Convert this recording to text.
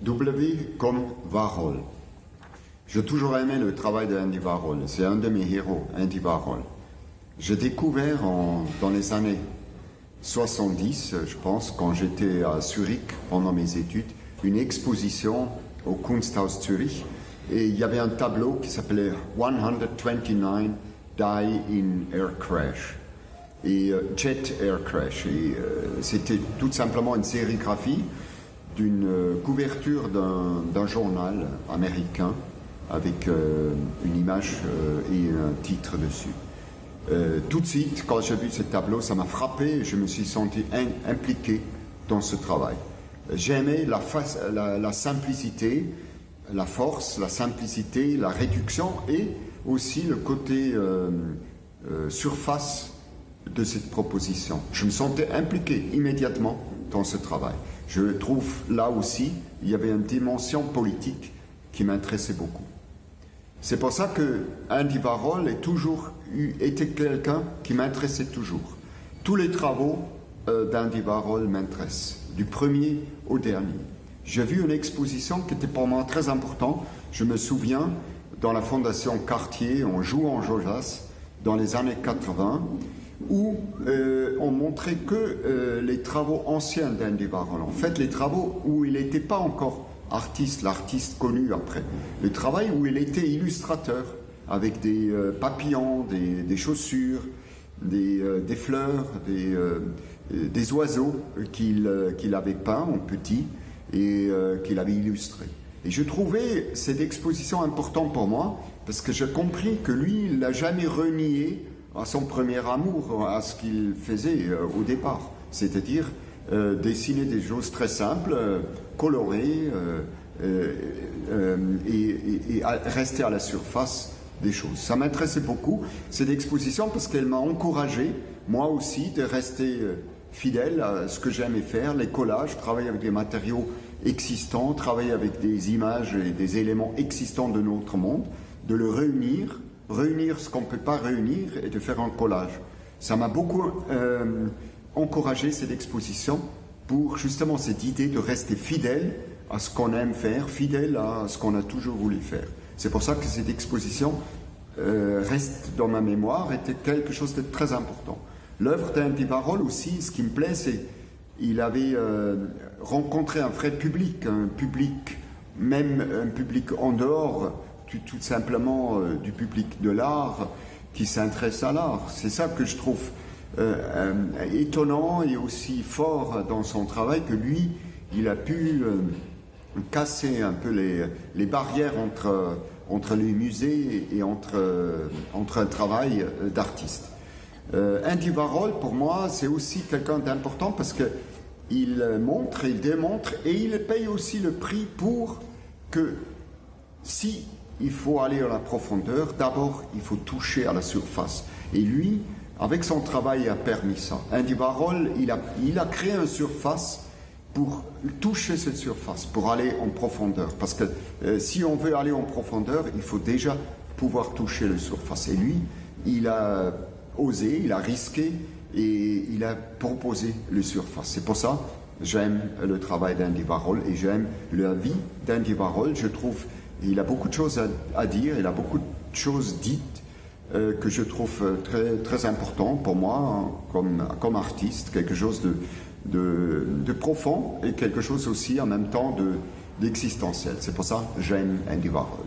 W comme Warhol. J'ai toujours aimé le travail d'Andy Warhol. C'est un de mes héros, Andy Warhol. J'ai découvert dans les années 70, je pense, quand j'étais à Zurich pendant mes études, une exposition au Kunsthaus Zurich. Et il y avait un tableau qui s'appelait 129 Die in Air Crash. Et Jet Air Crash. Et c'était tout simplement une sérigraphie d'une couverture d'un journal américain avec une image et un titre dessus. Tout de suite, quand j'ai vu ce tableau, ça m'a frappé et je me suis senti impliqué dans ce travail. J'aimais la simplicité, la force, la simplicité, la réduction et aussi le côté surface de cette proposition. Je me sentais impliqué immédiatement dans ce travail. Je trouve là aussi, il y avait une dimension politique qui m'intéressait beaucoup. C'est pour ça que Andy Warhol était quelqu'un qui m'intéressait toujours. Tous les travaux d'Andy Warhol m'intéressent, du premier au dernier. J'ai vu une exposition qui était pour moi très importante. Je me souviens, dans la Fondation Cartier, on joue en Jaujas, dans les années 80, où on montrait que les travaux anciens d'Andy Warhol. En fait, les travaux où il n'était pas encore artiste, l'artiste connu après. Le travail où il était illustrateur, avec des papillons, des chaussures, des fleurs, des oiseaux qu'il avait peints en petit et qu'il avait illustrés. Et je trouvais cette exposition importante pour moi, parce que j'ai compris que lui, il n'a jamais renié à son premier amour, à ce qu'il faisait au départ, c'est-à-dire dessiner des choses très simples, colorées et rester à la surface des choses. Ça m'intéressait beaucoup, cette exposition, parce qu'elle m'a encouragé, moi aussi, de rester fidèle à ce que j'aimais faire, les collages, travailler avec des matériaux existants, travailler avec des images et des éléments existants de notre monde, de le réunir ce qu'on ne peut pas réunir et de faire un collage. Ça m'a beaucoup encouragé, cette exposition, pour justement cette idée de rester fidèle à ce qu'on aime faire, fidèle à ce qu'on a toujours voulu faire. C'est pour ça que cette exposition reste dans ma mémoire, était quelque chose de très important. L'œuvre d'Andy Warhol aussi, ce qui me plaît, c'est qu'il avait rencontré un vrai public, même un public en dehors, tout simplement du public de l'art qui s'intéresse à l'art. C'est ça que je trouve étonnant et aussi fort dans son travail, que lui, il a pu casser un peu les barrières entre les musées et entre un travail d'artiste. Andy Warhol, pour moi, c'est aussi quelqu'un d'important parce qu'il montre, il démontre et il paye aussi le prix pour que si il faut aller à la profondeur, d'abord il faut toucher à la surface. Et lui, avec son travail, il a permis ça. Andy Warhol, il a créé une surface pour toucher cette surface, pour aller en profondeur. Parce que si on veut aller en profondeur, il faut déjà pouvoir toucher la surface. Et lui, il a osé, il a risqué et il a proposé la surface. C'est pour ça que j'aime le travail d'Andy Warhol et j'aime la vie d'Andy Warhol. Je trouve qu'il a beaucoup de choses à dire, il a beaucoup de choses dites que je trouve très, très important pour moi comme artiste, quelque chose de profond et quelque chose aussi en même temps d'existentiel. C'est pour ça que j'aime Andy Warhol.